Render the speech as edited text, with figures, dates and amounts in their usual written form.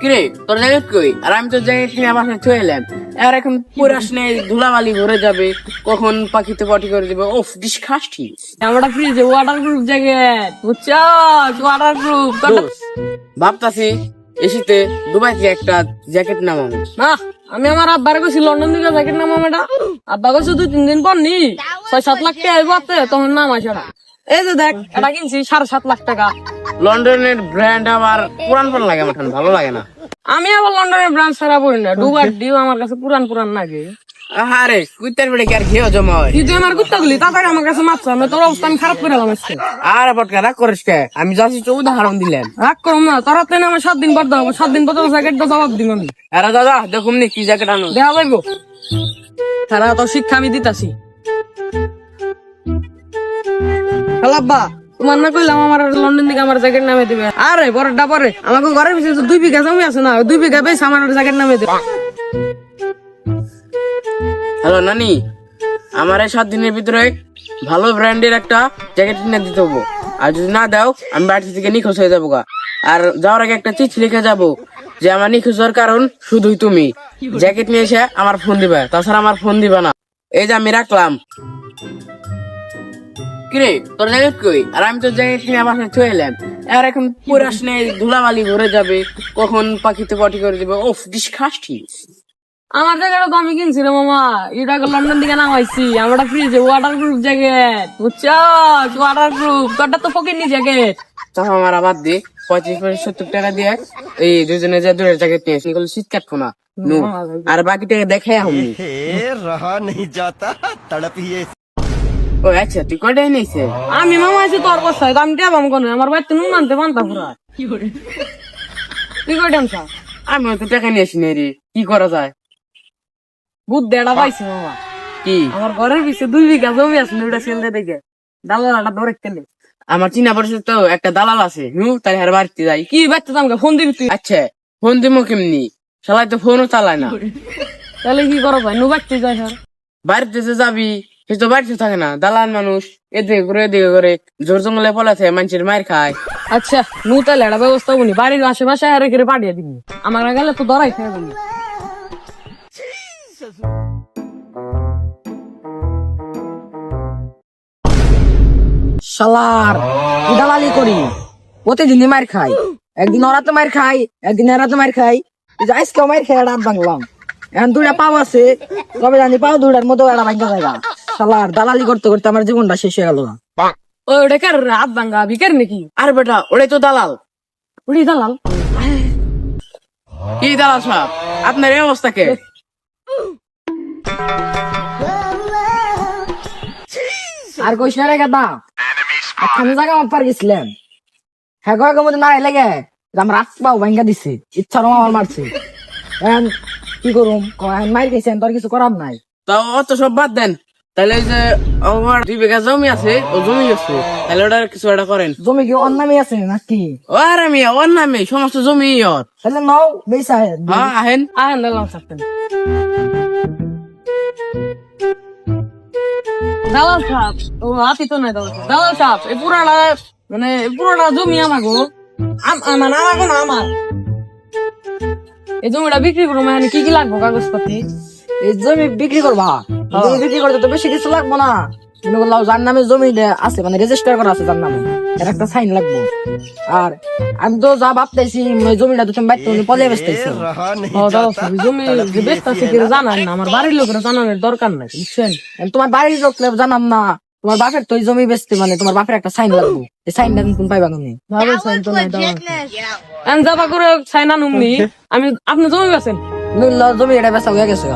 কিরে তোর জায়গা কই? আর আমি তোর জায়গায় কিনে আবার চলে এলাম। আর এখন পুরাস নেই, ধুলাবালি ভরে যাবে, কখন পাখিতে পটি করে দিবে। ওফ, ডিসকাস্টিং। আমরা ফ্রিজে ওয়াটার প্রুফ জ্যাকেট বুঝছো, ওয়াটার প্রুফ। ভাবতাছি এসিতে দুবাই থেকে একটা জ্যাকেট নামাবো। না, আমি আমার আব্বার কইছি লন্ডন থেকে জ্যাকেট নামাম। এটা আব্বা কইছে 2-3 দিন পর নি 6-7 লাখ টাকা আইব আতে, তখন নাম আসে না। এই যে দেখ, এটা কিনছি 7.5 লাখ টাকা। লন্ডনের ব্র্যান্ড আবার পুরান পুরান লাগে, আমার ভালো লাগে না। আমি আবার লন্ডনের ব্রাঞ্চ ছাড়া পড়ি না, ডুবার ডিউ আমার কাছে পুরান পুরান লাগে। আরে কুইতার বেড়ে কি আর খেয়েও জমা হয়? তুই আমার কুত্তা গুলি তাড়াতাড়ি আমার কাছে মাছ, আমি তোর অবস্থা আমি খারাপ করে এলাম আজকে। আরে পটকা রাগ করিস কে? আমি যাচ্ছি তো উদাহরণ দিলেন। রাগ করো না, তোর হাতে আমার 7 দিন পর দেবো, 7 দিন পর তোর জ্যাকেটটা জবাব দিব আমি। আরে দাদা দেখুন নি কি জ্যাকেট আনো। দেখা যাইব, তারা তোর শিক্ষা আমি দিতাছি। হ্যালো আব্বা, তোমার না কইলাম আমার লন্ডন থেকে আমার জ্যাকেট নামে দিবে। আরে পরেরটা পরে, আমাকে ঘরের পিছনে 2 বিঘা জমি আছে না, 2 বিঘা বেশ আমার জ্যাকেট নামে দিবে। হ্যালো নানি, আমার এই 7 দিনের ভিতরে ভালো ব্র্যান্ডের একটা জ্যাকেট কিনে দিতে হবো। আর যদি না দাও আমি বাড়ি থেকে নিখোঁজ হয়ে যাবো গা। আর যাওয়ার আগে একটা চিঠি লিখে যাবো যে আমার নিখোঁজ হওয়ার কারণ শুধুই তুমি। জ্যাকেট নিয়ে এসে আমার ফোন দিবা, তাছাড়া আমার ফোন দিবা না। এই যে আমি রাখলাম। কিরে তোর জ্যাকেট কই? আর আমি তোর জ্যাকেট কিনে আবার চলে এলাম। আর এখন পুরাস নেই, ধুলাবালি ভরে যাবে, কখন পাখিতে পটি করে দিবে। ওফ, ডিসকাস্টিং। আমার জ্যাকেটটা তো আমি কিনছিলাম মামা, এটা লন্ডন থেকে নামাইছি। আমরা ফ্রিজে ওয়াটার প্রুফ জ্যাকেট বুঝছো, ওয়াটার প্রুফ। তোরটা তো ফকিনি জ্যাকেট। তখন আমার আবার দি 35-70 টাকা দিয়ে এই দুজনে যে দূরের জ্যাকেট নিয়ে এগুলো শীত কাটবো না নু। আর বাকি টাকা দেখে আমি रहा नहीं जाता तड़प ही ऐसी। ও আচ্ছা, তুই কটাই নিয়েছে? আমি মামা আছি তোর বসায়, আমি টেবাম কোন আমার বাড়িতে নুন আনতে পান্তা পুরা। তুই কই টেমছা? আমি তো টাকা নিয়ে আসি না রে, কি করা যায়? বুদ্ধি এটা পাইছি মামা। কি? আমার ঘরের পিছে 2 বিঘা জমি আছে, ওটা সেলতে দেখে দালালটা ধরে কেলে। আমার চিনা পরিচিত তো একটা দালাল আছে, তাই আর বাড়িতে যাই। কি বাচ্চা আমাকে ফোন দিবি তুই? আচ্ছা, ফোন দিবো কেমনি? সবাই তো ফোনও চালায় না। তাহলে কি করো ভাই, নু বাচ্চা যায় স্যার। বাড়িতে যে যাবি সে তো বাড়িতে থাকে না, দালাল মানুষ এদিকে করে এদিকে করে জোর জঙ্গলে পলাছে, মানুষের মার খায়। আচ্ছা নু তাহলে একটা ব্যবস্থা বলি, বাড়ির আশেপাশে আর রেখে পাঠিয়ে দিবি। আমার গেলে তো ধরাই খেয়ে দেবি। শালার কি দালালি করি, প্রতিদিনই মার খাই। একদিন ওরা তো মার খাই, একদিন এরা তো মার খাই। এই যে আজকেও মার খাই, রাত ভাঙলাম। এখন 2টা পাও আছে, তবে জানি পাও 2টার মতো এরা ভাঙ্গা জায়গা। শালার দালালি করতে করতে আমার জীবনটা শেষ হয়ে গেল। ওটা কার হাত ভাঙ্গা বিকার নাকি? আর বেটা ওটাই তো দালাল। উড়ি দালাল। কি দালাল সাহেব, আপনার এই অবস্থা কে? আর কইস না রে গাদা, একখানে জায়গা আমার পার গেছিলাম। হ্যাঁ গো মধ্যে নাড়াই লাগে আমার রাত পাও ভাঙ্গা দিছে, ইচ্ছা আমার মারছে। এখন কি করুম, মার গেছেন তোর কিছু করার নাই। তা অত সব বাদ দেন, তাহলে এই যে আমার 2 বিঘা জমি আছে, ও জমি আছে, তাহলে ওটার কিছু একটা করেন। জমি কি ওর নামে আছে নাকি? ও আর আমি ওর নামে সমস্ত জমি ওর। তাহলে নাও বেসা। হ্যাঁ আহেন। আহেন দালাল থাকতেন। দালাল সাহেব, ও হাতি তো নাই দালাল সাহেব। দালাল সাহেব এই পুরাটা মানে পুরোটা জমি আমাগো, মানে আমাগো না আমার। এই জমিটা বিক্রি করবো, মানে কি কি লাগবো কাগজপাতি? এই জমি বিক্রি করবা? জমি বিক্রি করতে তো বেশি কিছু লাগবো না। মনে করলাম যার নামে জমি আছে, মানে রেজিস্টার করা আছে যার নামে, এর একটা সাইন লাগবো। আর আমি তো যা ভাবতেছি ওই জমিটা তো তুমি বাইতে পদে বেচতেছি। रहा नहीं ও দালাল সাহেব, এই জমি যে বেচতেছে কি জানান না, আমার বাড়ির লোকেরা জানানোর দরকার নাই বুঝছেন। তোমার বাড়ির লোক জানাম না, তোমার বাপের তো ওই জমি বেচতে, মানে তোমার বাপের একটা সাইন লাগবো। এই সাইনটা তুমি পাইবা তুমি। ভালো সাইন তো নাই দালাল সাহেব। যাবা করে সাইন আনুমনি, আমি আপনি জমি বেচেন? জমি এটা বেচা হয়ে গেছে।